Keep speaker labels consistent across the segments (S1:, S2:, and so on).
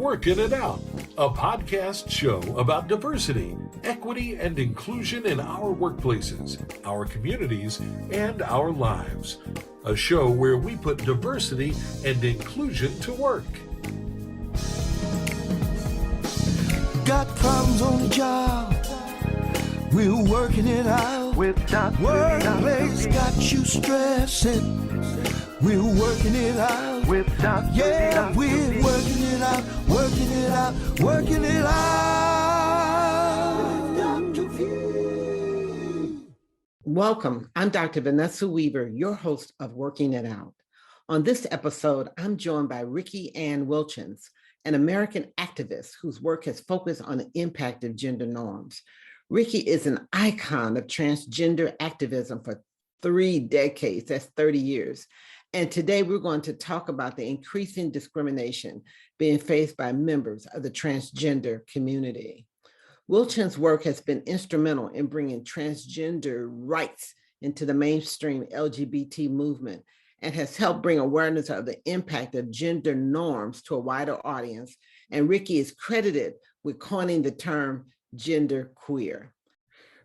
S1: Working It Out, a podcast show about diversity, equity, and inclusion in our workplaces, our communities, and our lives. A show where we put diversity and inclusion to work.
S2: Got problems on the job, we're working it out. Workplace got you stressing, we're working it out. Yeah, we're working it out, working it out, working it out.
S3: Welcome. I'm Dr. Vanessa Weaver, your host of Working It Out. On this episode, I'm joined by Ricki Ann Wilchins, an American activist whose work has focused on the impact of gender norms. Ricki is an icon of transgender activism for 3 decades, that's 30 years. And today we're going to talk about the increasing discrimination being faced by members of the transgender community. Wilchins' work has been instrumental in bringing transgender rights into the mainstream LGBT movement and has helped bring awareness of the impact of gender norms to a wider audience. And Ricki is credited with coining the term gender queer.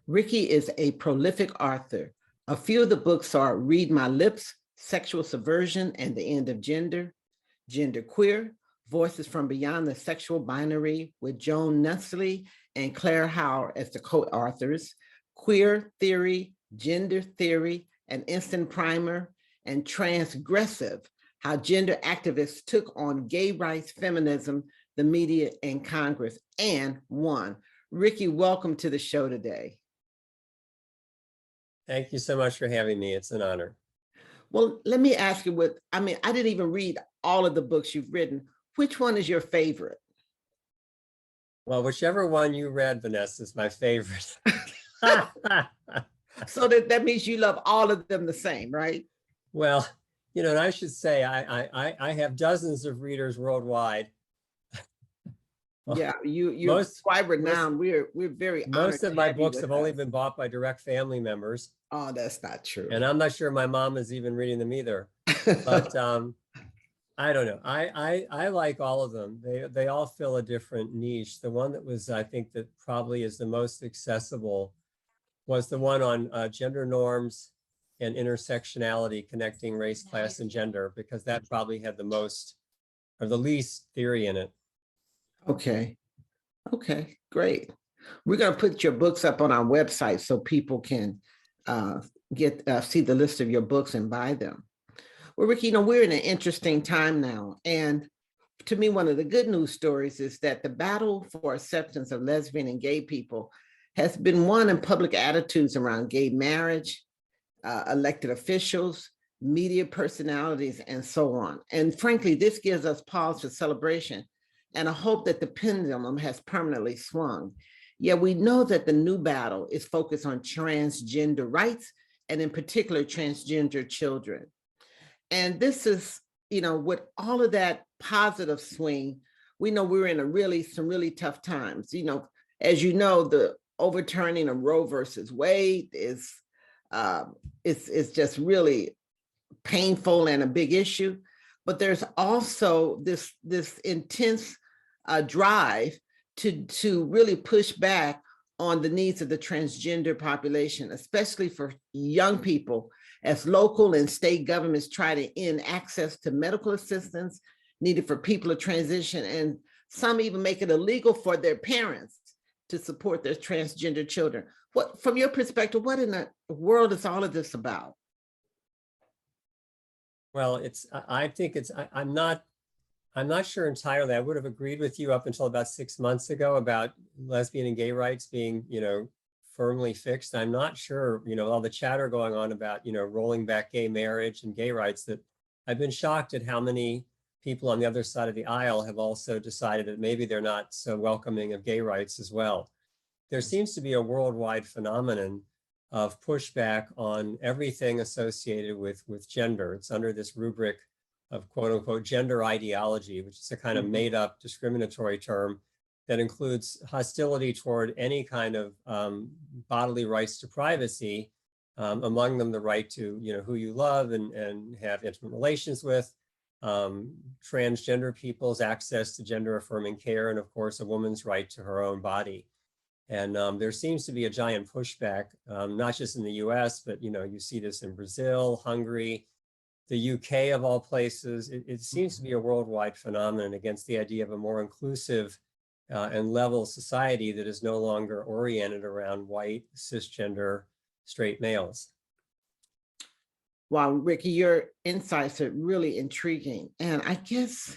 S3: Ricki is a prolific author. A few of the books are Read My Lips, Sexual Subversion and the End of Gender, Gender Queer, Voices from Beyond the Sexual Binary with Joan Nestle and Claire Howard as the co-authors, Queer Theory, Gender Theory, an Instant Primer, and Transgressive, How Gender Activists Took on Gay Rights, Feminism, the Media, and Congress, and won. Ricki, welcome to the show today.
S4: Thank you so much for having me. It's an honor.
S3: Well, let me ask you I didn't even read all of the books you've written. Which one is your favorite?
S4: Well, whichever one you read, Vanessa, is my favorite.
S3: So that means you love all of them the same, right?
S4: Well, and I should say I have dozens of readers worldwide.
S3: Yeah, you're quite renowned. We're very honored.
S4: Most of my books have only been bought by direct family members.
S3: Oh, that's not true.
S4: And I'm not sure my mom is even reading them either. But I don't know. I like all of them. They all fill a different niche. The one that was, I think, that probably is the most accessible was the one on gender norms and intersectionality, connecting race, class, and gender, because that probably had the most or the least theory in it.
S3: Okay, great. We're going to put your books up on our website so people can see the list of your books and buy them. Well, Ricki, we're in an interesting time now. And to me, one of the good news stories is that the battle for acceptance of lesbian and gay people has been won in public attitudes around gay marriage, elected officials, media personalities, and so on. And frankly, this gives us pause for celebration and a hope that the pendulum has permanently swung. Yet we know that the new battle is focused on transgender rights, and in particular, transgender children. And this is, with all of that positive swing, we know we're in some really tough times. As you know, the overturning of Roe versus Wade is just really painful and a big issue. But there's also this intense drive to really push back on the needs of the transgender population, especially for young people, as local and state governments try to end access to medical assistance needed for people to transition, and some even make it illegal for their parents to support their transgender children. From your perspective, what in the world is all of this about?
S4: Well, I'm not sure entirely. I would have agreed with you up until about 6 months ago about lesbian and gay rights being, firmly fixed. I'm not sure, all the chatter going on about, rolling back gay marriage and gay rights, that I've been shocked at how many people on the other side of the aisle have also decided that maybe they're not so welcoming of gay rights as well. There seems to be a worldwide phenomenon of pushback on everything associated with gender. It's under this rubric of quote unquote gender ideology, which is a kind of made up discriminatory term that includes hostility toward any kind of bodily rights to privacy, among them the right to who you love and have intimate relations with, transgender people's access to gender affirming care, and of course, a woman's right to her own body. And there seems to be a giant pushback, not just in the US, but you see this in Brazil, Hungary, the UK of all places. It seems to be a worldwide phenomenon against the idea of a more inclusive and level society that is no longer oriented around white, cisgender, straight males.
S3: Wow, Ricky, your insights are really intriguing, and I guess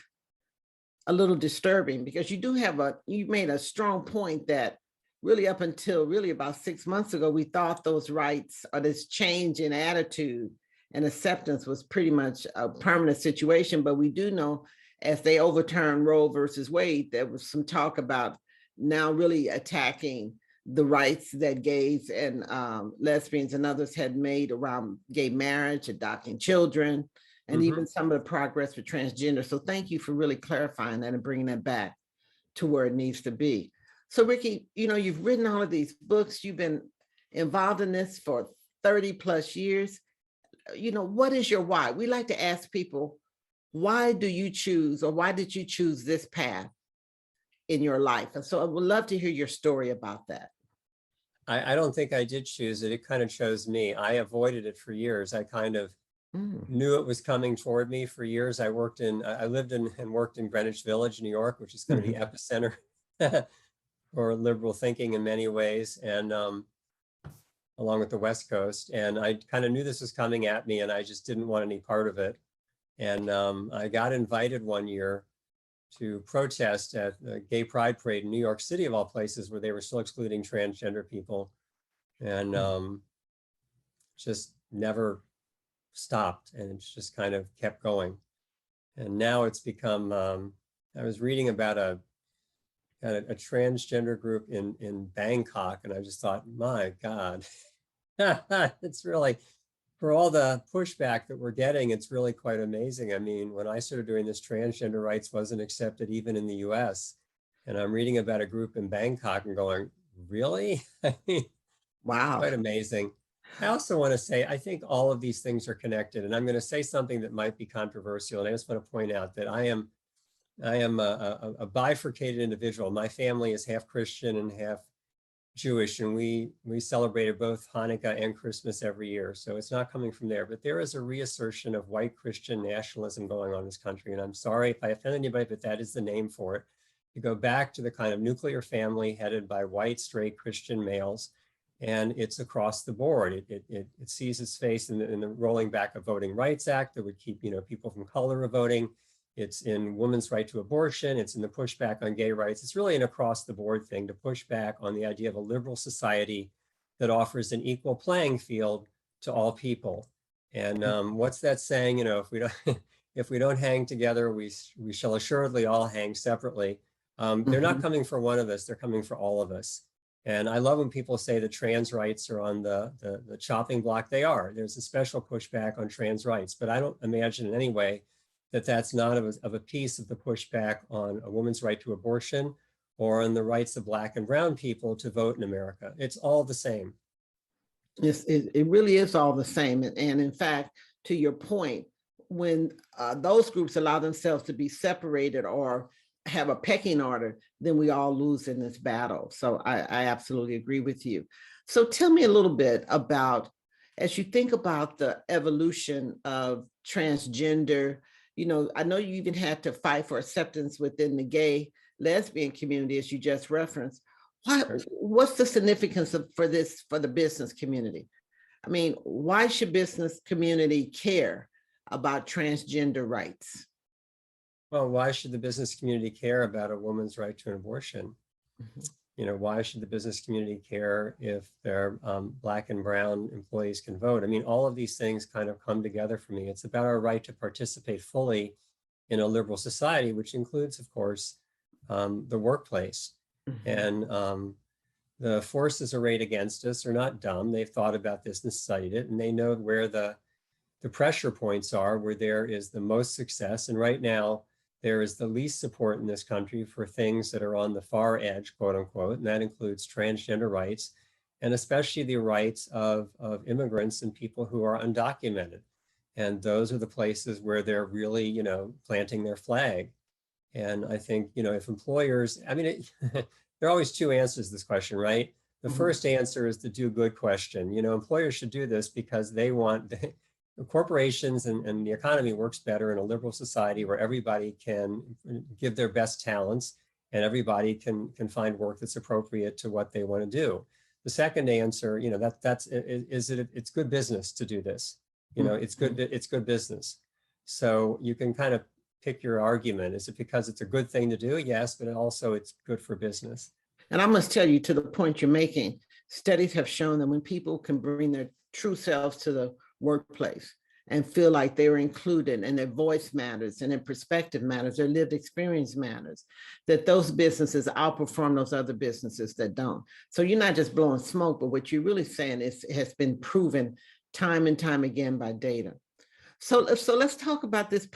S3: a little disturbing, because you made a strong point that really up until really about 6 months ago, we thought those rights or this change in attitude and acceptance was pretty much a permanent situation. But we do know, as they overturned Roe versus Wade, there was some talk about now really attacking the rights that gays and lesbians and others had made around gay marriage, adopting children, and even some of the progress with transgender. So thank you for really clarifying that and bringing that back to where it needs to be. So Ricky, you've written all of these books, you've been involved in this for 30 plus years. What is your why? We like to ask people, why do you choose, or why did you choose this path in your life? And so I would love to hear your story about that.
S4: I don't think I did choose it. It kind of chose me. I avoided it for years. I kind of knew it was coming toward me for years. I lived in and worked in Greenwich Village, New York, which is kind of the epicenter for liberal thinking in many ways, and along with the West Coast. And I kind of knew this was coming at me, and I just didn't want any part of it. And I got invited one year to protest at the Gay Pride Parade in New York City, of all places, where they were still excluding transgender people, and just never stopped, and it's just kind of kept going. And now it's become, I was reading about a transgender group in Bangkok, and I just thought, my God, it's really, for all the pushback that we're getting, it's really quite amazing. I mean, when I started doing this, transgender rights wasn't accepted even in the US. And I'm reading about a group in Bangkok and going, really? I mean,
S3: wow,
S4: quite amazing. I also want to say, I think all of these things are connected. And I'm going to say something that might be controversial. And I just want to point out that I am a bifurcated individual. My family is half Christian and half Jewish, and we celebrated both Hanukkah and Christmas every year. So it's not coming from there, but there is a reassertion of white Christian nationalism going on in this country. And I'm sorry if I offend anybody, but that is the name for it. You go back to the kind of nuclear family headed by white, straight Christian males, and it's across the board. It sees its face in the rolling back of Voting Rights Act that would keep people from color voting. It's in women's right to abortion. It's in the pushback on gay rights. It's really an across the board thing to push back on the idea of a liberal society that offers an equal playing field to all people. And what's that saying? If we don't hang together, we shall assuredly all hang separately. They're not coming for one of us. They're coming for all of us. And I love when people say that trans rights are on the chopping block. They are. There's a special pushback on trans rights, but I don't imagine in any way that that's not of a piece of the pushback on a woman's right to abortion or on the rights of Black and brown people to vote in America. It's all the same.
S3: It really is all the same. And in fact, to your point, when those groups allow themselves to be separated or have a pecking order, then we all lose in this battle. So I absolutely agree with you. So tell me a little bit about, as you think about the evolution of transgender, I know you even had to fight for acceptance within the gay lesbian community, as you just referenced. What's the significance for the business community? I mean, why should business community care about transgender rights?
S4: Well, why should the business community care about a woman's right to an abortion? Why should the business community care if their Black and brown employees can vote? I mean, all of these things kind of come together for me. It's about our right to participate fully in a liberal society, which includes, of course, the workplace. And the forces arrayed against us are not dumb. They've thought about this and studied it, and they know where the pressure points are, where there is the most success. And right now, there is the least support in this country for things that are on the far edge, quote unquote, and that includes transgender rights, and especially the rights of immigrants and people who are undocumented. And those are the places where they're really, planting their flag. And I think, if employers, I mean, there are always two answers to this question, right? The first answer is the do good question. Employers should do this because they want corporations and the economy works better in a liberal society where everybody can give their best talents and everybody can find work that's appropriate to what they want to do. The second answer, it's good business to do this. It's good business. So you can kind of pick your argument. Is it because it's a good thing to do? Yes, but also it's good for business.
S3: And I must tell you, to the point you're making, studies have shown that when people can bring their true selves to the workplace and feel like they're included and their voice matters and their perspective matters, their lived experience matters, that those businesses outperform those other businesses that don't. So you're not just blowing smoke, but what you're really saying is it has been proven time and time again by data. So let's talk about this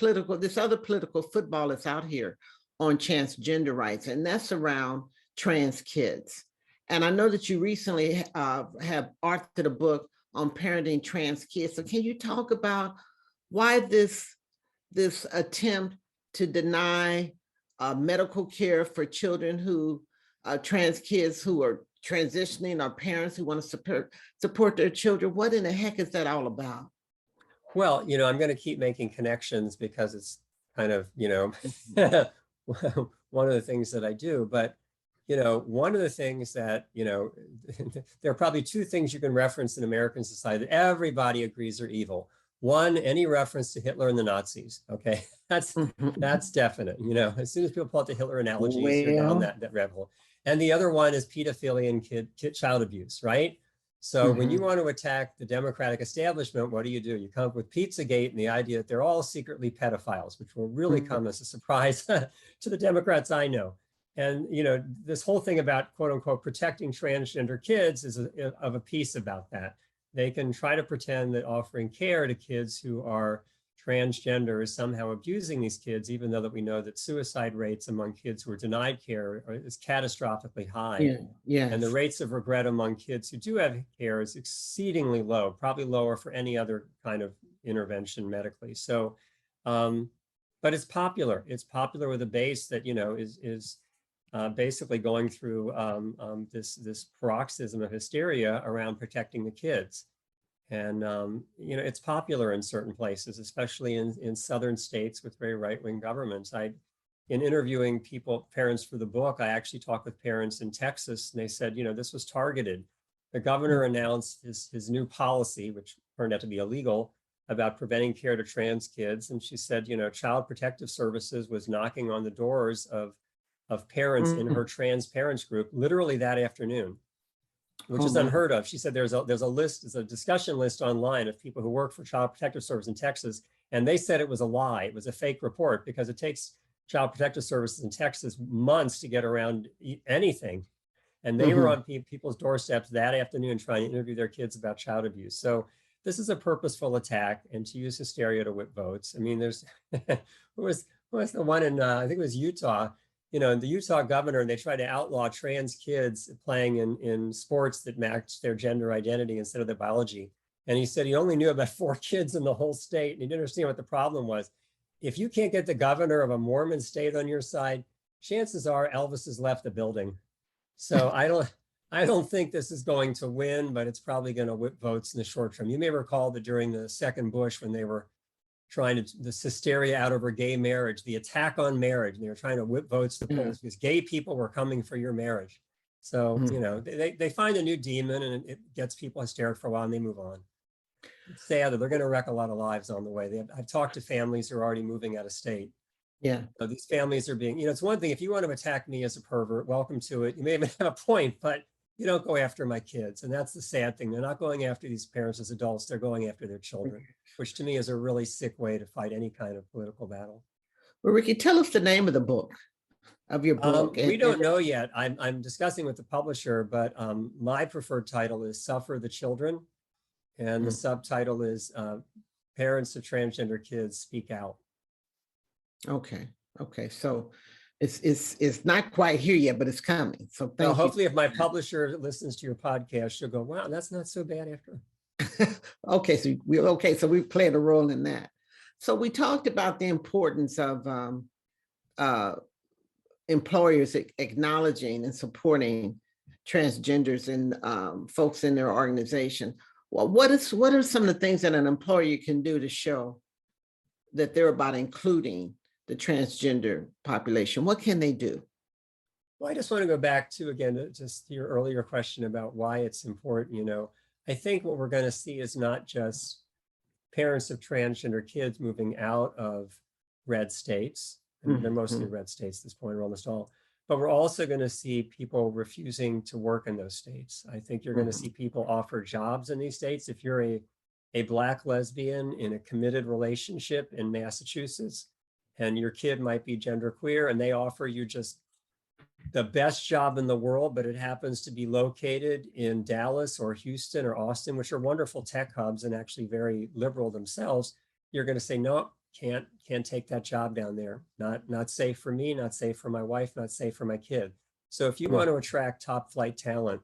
S3: other political football that's out here on transgender rights, and that's around trans kids. And I know that you recently have authored a book on parenting trans kids. So can you talk about why this attempt to deny medical care for children who trans kids who are transitioning, or parents who want to support their children? What in the heck is that all about?
S4: Well, I'm going to keep making connections because it's kind of, one of the things that I do. But, one of the things that, there are probably two things you can reference in American society that everybody agrees are evil. One, any reference to Hitler and the Nazis. Okay, that's definite. As soon as people pull out the Hitler analogies, you're down that rabbit hole. And the other one is pedophilia and child abuse, right? So when you want to attack the Democratic establishment, what do? You come up with Pizzagate and the idea that they're all secretly pedophiles, which will really come as a surprise to the Democrats I know. And, this whole thing about, quote unquote, protecting transgender kids is of a piece about that. They can try to pretend that offering care to kids who are transgender is somehow abusing these kids, even though that we know that suicide rates among kids who are denied care is catastrophically high. Yeah. And the rates of regret among kids who do have care is exceedingly low, probably lower for any other kind of intervention medically. So, but it's popular. It's popular with a base that, is basically going through this paroxysm of hysteria around protecting the kids. And, it's popular in certain places, especially in southern states with very right-wing governments. In interviewing parents for the book, I actually talked with parents in Texas, and they said, this was targeted. The governor announced his new policy, which turned out to be illegal, about preventing care to trans kids. And she said, Child Protective Services was knocking on the doors of parents in her trans parents group literally that afternoon, which is unheard of. She said there's a discussion list online of people who work for Child Protective Service in Texas, and they said it was a lie. It was a fake report because it takes Child Protective Services in Texas months to get around anything. And they were on people's doorsteps that afternoon trying to interview their kids about child abuse. So this is a purposeful attack, and to use hysteria to whip votes. I mean, there's who was the one in I think it was Utah. The Utah governor, they tried to outlaw trans kids playing in sports that matched their gender identity instead of their biology. And he said he only knew about 4 kids in the whole state, and he didn't understand what the problem was. If you can't get the governor of a Mormon state on your side, chances are Elvis has left the building. So I don't think this is going to win, but it's probably going to whip votes in the short term. You may recall that during the second Bush, when they were trying to, this hysteria out over gay marriage, the attack on marriage, and they were trying to whip votes to polls because gay people were coming for your marriage. So, they find a new demon and it gets people hysterical for a while and they move on. It's sad that they're going to wreck a lot of lives on the way. I've talked to families who are already moving out of state. Yeah. So these families are being, it's one thing, if you want to attack me as a pervert, welcome to it. You may even have a point, but you don't go after my kids. And that's the sad thing. They're not going after these parents as adults. They're going after their children, which to me is a really sick way to fight any kind of political battle.
S3: Well, Ricky, tell us the name of the book, of your book.
S4: We don't know yet. I'm discussing with the publisher, but my preferred title is Suffer the Children. And the subtitle is Parents to Transgender Kids Speak Out.
S3: Okay. So it's not quite here yet, but it's coming. So
S4: hopefully if my publisher listens to your podcast, she'll go, wow, that's not so bad after.
S3: So we played a role in that. So we talked about the importance of employers acknowledging and supporting transgenders and folks in their organization. Well, what are some of the things that an employer can do to show that they're about including the transgender population? What can they do?
S4: Well, I just want to go back to, again, just your earlier question about why it's important. I think what we're going to see is not just parents of transgender kids moving out of red states, and they're mostly red states at this point, or almost all, but we're also going to see people refusing to work in those states. I think you're going to see people offer jobs in these states. If you're a Black lesbian in a committed relationship in Massachusetts, and your kid might be genderqueer, and they offer you just the best job in the world, but it happens to be located in Dallas or Houston or Austin, which are wonderful tech hubs and actually very liberal themselves, you're going to say, no, can't take that job down there. Not safe for me, not safe for my wife, not safe for my kid. So if you want to attract top flight talent,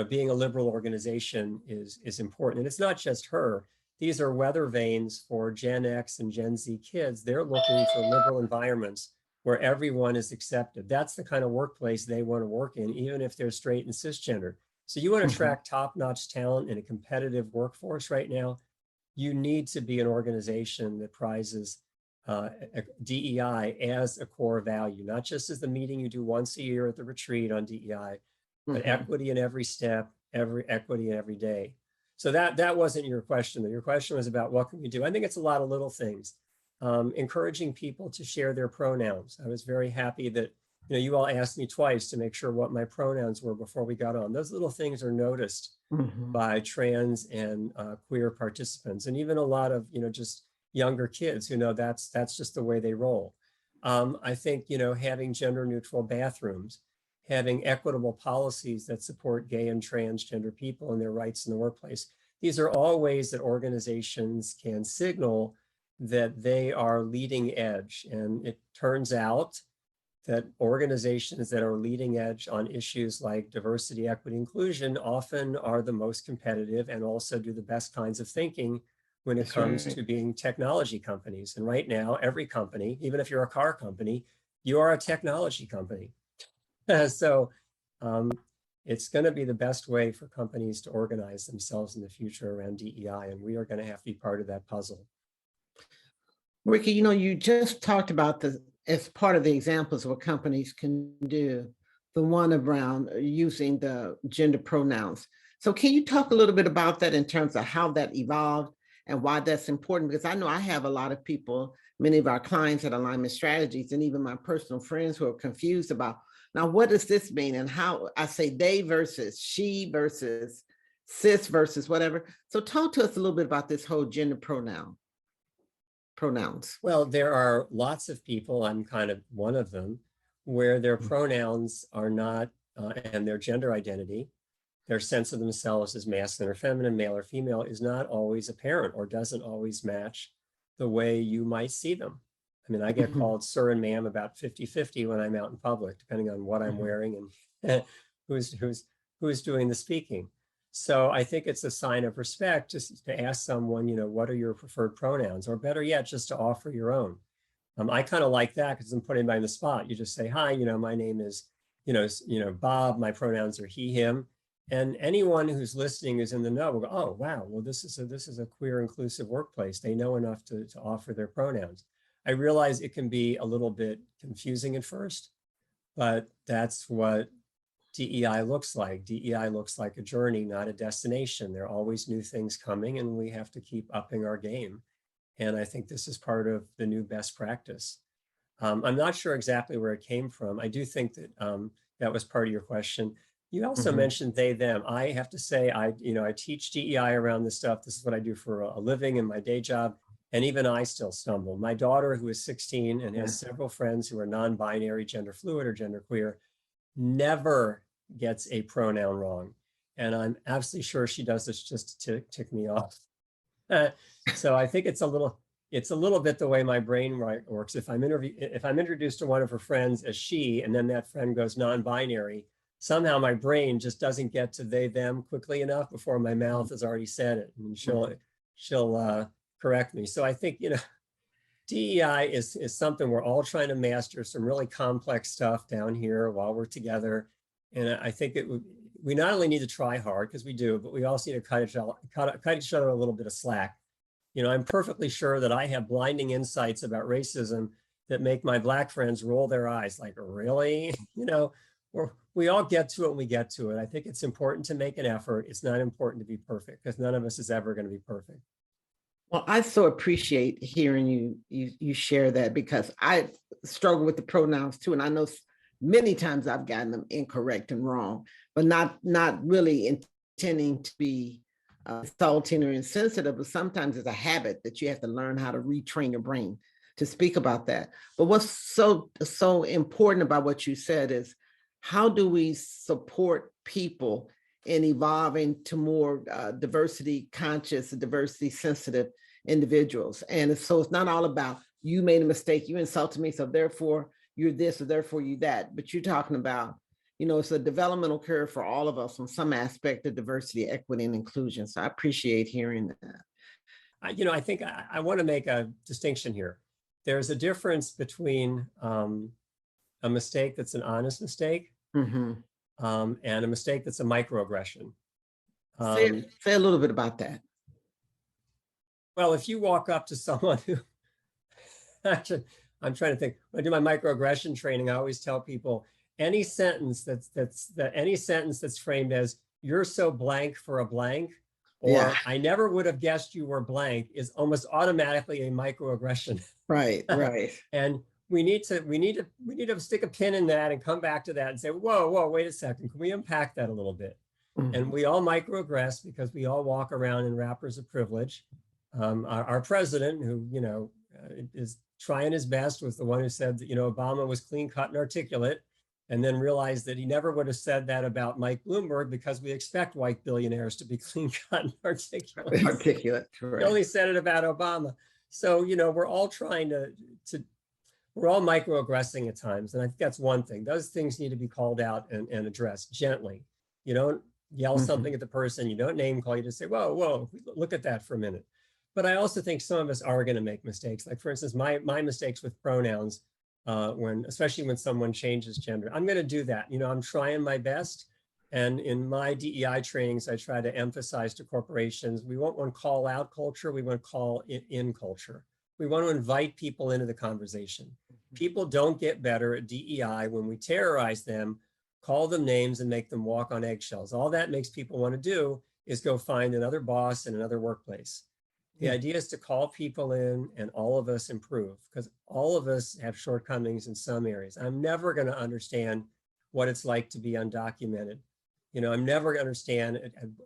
S4: being a liberal organization is important. And it's not just her. These are weather vanes for Gen X and Gen Z kids. They're looking for liberal environments where everyone is accepted. That's the kind of workplace they want to work in, even if they're straight and cisgender. So you want to attract top-notch talent in a competitive workforce right now, you need to be an organization that prizes DEI as a core value, not just as the meeting you do once a year at the retreat on DEI, but equity in every step, equity in every day. So that wasn't your question. Your question was about what can we do? I think it's a lot of little things. Encouraging people to share their pronouns. I was very happy that you all asked me twice to make sure what my pronouns were before we got on. Those little things are noticed by trans and queer participants, and even a lot of just younger kids who know that's just the way they roll. I think having gender neutral bathrooms, having equitable policies that support gay and transgender people and their rights in the workplace. These are all ways that organizations can signal that they are leading edge. And it turns out that organizations that are leading edge on issues like diversity, equity, inclusion often are the most competitive and also do the best kinds of thinking when it comes to being technology companies. And right now, every company, even if you're a car company, you are a technology company. So it's going to be the best way for companies to organize themselves in the future around DEI, and we are going to have to be part of that puzzle.
S3: Ricky, you just talked about as part of the examples of what companies can do, the one around using the gender pronouns. So can you talk a little bit about that in terms of how that evolved and why that's important? Because I know I have a lot of people, many of our clients at Alignment Strategies, and even my personal friends who are confused about, now, what does this mean? And how I say they versus she versus cis versus whatever. So talk to us a little bit about this whole gender pronouns.
S4: Well, there are lots of people, I'm kind of one of them, where their pronouns are not, and their gender identity, their sense of themselves as masculine or feminine, male or female, is not always apparent or doesn't always match the way you might see them. I mean, I get called sir and ma'am about 50-50 when I'm out in public, depending on what I'm wearing and who's doing the speaking. So I think it's a sign of respect just to ask someone, what are your preferred pronouns? Or better yet, just to offer your own. I kind of like that because I'm putting anybody on the spot. You just say, hi, my name is, Bob, my pronouns are he, him. And anyone who's listening is in the know will go, oh, wow, well, this is a queer inclusive workplace. They know enough to offer their pronouns. I realize it can be a little bit confusing at first, but that's what DEI looks like. DEI looks like a journey, not a destination. There are always new things coming, and we have to keep upping our game. And I think this is part of the new best practice. I'm not sure exactly where it came from. I do think that that was part of your question. You also mentioned they, them. I have to say, I teach DEI around this stuff. This is what I do for a living in my day job. And even I still stumble. My daughter, who is 16 and has several friends who are non-binary, gender fluid, or genderqueer, never gets a pronoun wrong. And I'm absolutely sure she does this just to tick me off. So I think it's a little bit the way my brain works. If I'm introduced to one of her friends as she, and then that friend goes non-binary, somehow my brain just doesn't get to they, them quickly enough before my mouth has already said it. And she'll correct me. So I think, DEI is something we're all trying to master, some really complex stuff down here while we're together. And I think we not only need to try hard, because we do, but we also need to cut each other a little bit of slack. I'm perfectly sure that I have blinding insights about racism that make my Black friends roll their eyes like, really? We all get to it when we get to it. I think it's important to make an effort. It's not important to be perfect, because none of us is ever going to be perfect.
S3: Well, I so appreciate hearing you share that, because I struggle with the pronouns too. And I know many times I've gotten them incorrect and wrong, but not really intending to be insulting or insensitive, but sometimes it's a habit that you have to learn how to retrain your brain to speak about that. But what's so important about what you said is, how do we support people in evolving to more diversity conscious, diversity sensitive individuals? And so it's not all about, you made a mistake, you insulted me, so therefore you're this or therefore you that, but you're talking about, it's a developmental curve for all of us on some aspect of diversity, equity, and inclusion. So I appreciate hearing that.
S4: I think I want to make a distinction here. There's a difference between a mistake that's an honest mistake, and a mistake that's a microaggression.
S3: Say a little bit about that.
S4: Well, if you walk up to someone who, actually, I'm trying to think, when I do my microaggression training, I always tell people, any sentence that's framed as, you're so blank for a blank, or I never would have guessed you were blank, is almost automatically a microaggression.
S3: Right.
S4: And we need to stick a pin in that and come back to that and say, whoa, wait a second, can we unpack that a little bit? And we all microaggress because we all walk around in wrappers of privilege. Our president, who is trying his best, was the one who said that Obama was clean cut and articulate, and then realized that he never would have said that about Mike Bloomberg, because we expect white billionaires to be clean cut and articulate.
S3: Articulate, correct.
S4: He only said it about Obama. So we're all trying we're all microaggressing at times, and I think that's one thing. Those things need to be called out and addressed gently. You don't yell something at the person. You don't name call. You just say, whoa, look at that for a minute. But I also think some of us are going to make mistakes. Like, for instance, my mistakes with pronouns, especially when someone changes gender. I'm going to do that. I'm trying my best. And in my DEI trainings, I try to emphasize to corporations, we won't want call out culture. We want call in culture. We want to invite people into the conversation. People don't get better at DEI when we terrorize them, call them names, and make them walk on eggshells. All that makes people want to do is go find another boss in another workplace. The idea is to call people in and all of us improve, because all of us have shortcomings in some areas. I'm never going to understand what it's like to be undocumented. I'm never going to understand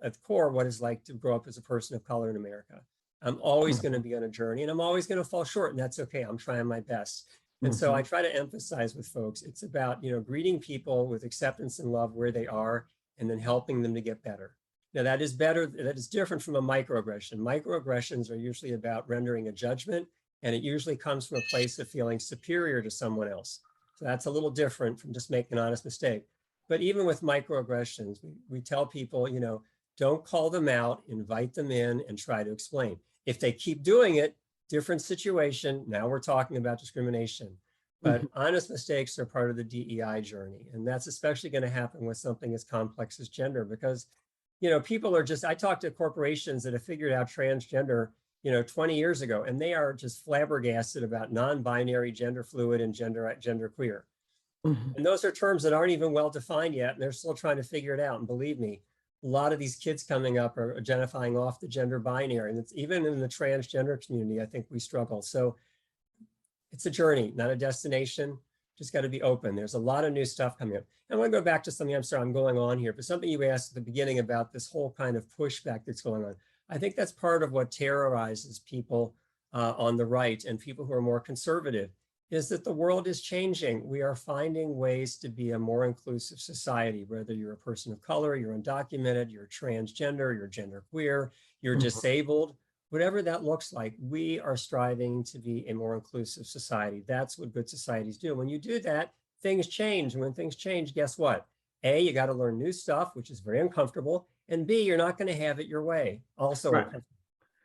S4: at the core what it's like to grow up as a person of color in America. I'm always going to be on a journey, and I'm always going to fall short, and that's okay. I'm trying my best. And so I try to emphasize with folks, it's about, greeting people with acceptance and love where they are, and then helping them to get better. Now, that is different from a microaggression. Microaggressions are usually about rendering a judgment, and it usually comes from a place of feeling superior to someone else. So that's a little different from just making an honest mistake. But even with microaggressions, we tell people, don't call them out, invite them in and try to explain. If they keep doing it, different situation. Now we're talking about discrimination. But honest mistakes are part of the DEI journey. And that's especially going to happen with something as complex as gender, because people are I talk to corporations that have figured out transgender, 20 years ago, and they are just flabbergasted about non-binary, gender fluid, and gender queer. And those are terms that aren't even well defined yet, and they're still trying to figure it out. And believe me, a lot of these kids coming up are identifying off the gender binary, and it's even in the transgender community, I think we struggle. So it's a journey, not a destination. Just got to be open. There's a lot of new stuff coming up. I want to go back to something, I'm sorry, I'm going on here, but something you asked at the beginning about this whole kind of pushback that's going on. I think that's part of what terrorizes people on the right and people who are more conservative, is that the world is changing. We are finding ways to be a more inclusive society, whether you're a person of color, you're undocumented, you're transgender, you're genderqueer, you're disabled, whatever that looks like. We are striving to be a more inclusive society. That's what good societies do. When you do that, things change. And when things change, guess what? A, you got to learn new stuff, which is very uncomfortable. And B, you're not going to have it your way. Also,
S3: Right.
S4: uncomfortable.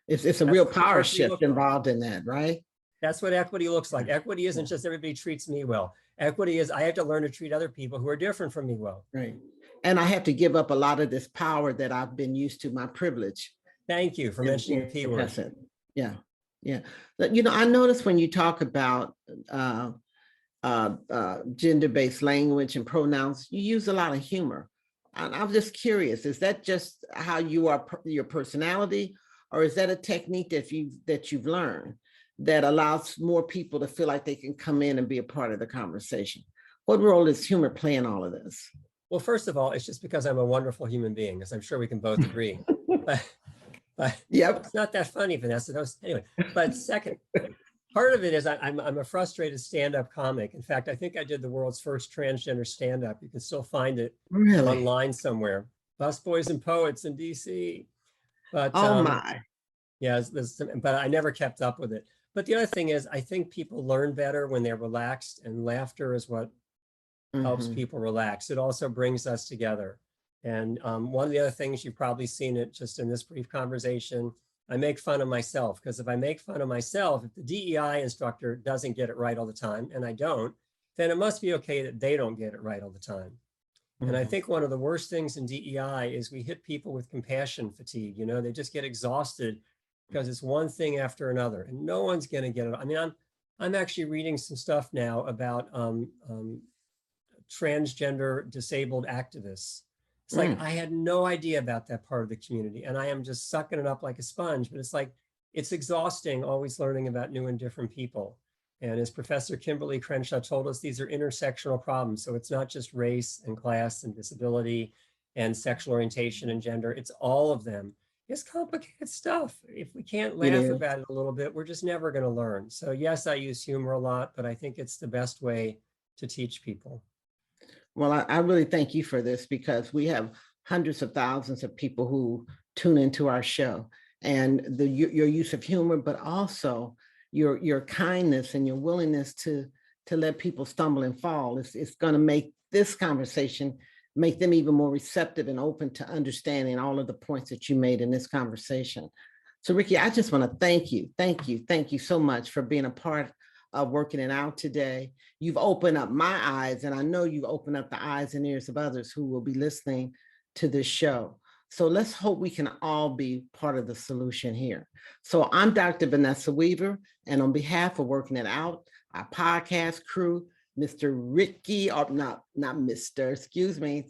S3: It's a
S4: That's
S3: real
S4: what
S3: power
S4: equity
S3: shift
S4: looks like.
S3: involved in that, right?
S4: That's what equity looks like. Equity isn't just everybody treats me well. Equity is I have to learn to treat other people who are different from me well.
S3: Right. And I have to give up a lot of this power that I've been used to, my privilege.
S4: Thank you for mentioning the P word.
S3: That's it. Yeah. Yeah. But, I notice when you talk about gender-based language and pronouns, you use a lot of humor. And I'm just curious, is that just how you are, your personality, or is that a technique that you've learned that allows more people to feel like they can come in and be a part of the conversation? What role does humor play in all of this?
S4: Well, first of all, it's just because I'm a wonderful human being, as I'm sure we can both agree. but
S3: Yep.
S4: it's not that funny, Vanessa. Anyway, but second, part of it is I'm a frustrated stand-up comic. In fact, I think I did the world's first transgender stand-up. You can still find it
S3: Really?
S4: online somewhere. Busboys and Poets in DC. But
S3: Oh my.
S4: yeah, but I never kept up with it. But the other thing is, I think people learn better when they're relaxed, and laughter is what helps people relax. It also brings us together. And one of the other things, you've probably seen it just in this brief conversation, I make fun of myself, because if I make fun of myself, if the DEI instructor doesn't get it right all the time, and I don't, then it must be okay that they don't get it right all the time. And I think one of the worst things in DEI is we hit people with compassion fatigue. They just get exhausted because it's one thing after another, and no one's going to get it. I mean, I'm actually reading some stuff now about transgender disabled activists. It's like, I had no idea about that part of the community, and I am just sucking it up like a sponge, but it's like, it's exhausting always learning about new and different people. And as Professor Kimberly Crenshaw told us, these are intersectional problems. So it's not just race and class and disability and sexual orientation and gender, it's all of them. It's complicated stuff. If we can't laugh about it a little bit, we're just never going to learn. So yes, I use humor a lot, but I think it's the best way to teach people.
S3: Well, I really thank you for this, because we have hundreds of thousands of people who tune into our show, and your use of humor, but also your kindness and your willingness to let people stumble and fall. It's going to make this conversation, make them even more receptive and open to understanding all of the points that you made in this conversation. So Ricky, I just want to thank you so much for being a part of Working It Out today. You've opened up my eyes, and I know you've opened up the eyes and ears of others who will be listening to this show. So let's hope we can all be part of the solution here. So I'm Dr. Vanessa Weaver, and on behalf of Working It Out, our podcast crew, Mr. Ricky, or not Mr., excuse me.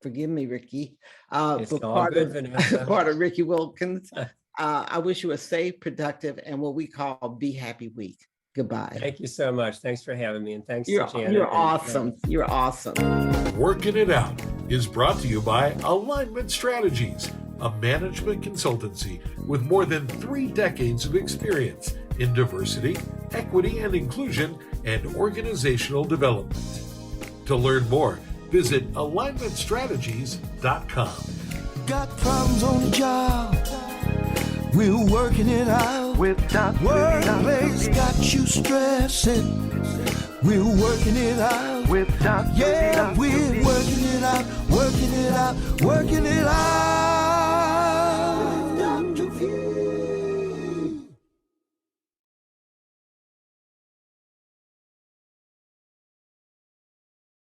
S3: Forgive me, Ricky.
S4: It's all good, Vanessa.
S3: Part of Ricky Wilkins. I wish you a safe, productive, and what we call Be Happy week. Goodbye.
S4: Thank you so much. Thanks for having me. And thanks
S3: You're
S4: to Janet.
S3: You're awesome. You're awesome.
S1: Working It Out is brought to you by Alignment Strategies, a management consultancy with more than 3 decades of experience in diversity, equity and inclusion, and organizational development. To learn more, visit alignmentstrategies.com.
S2: Got problems on the job, we're working it out. Workplace got you stressing, we're working it out. Yeah, we're working it out, working it out, working it out.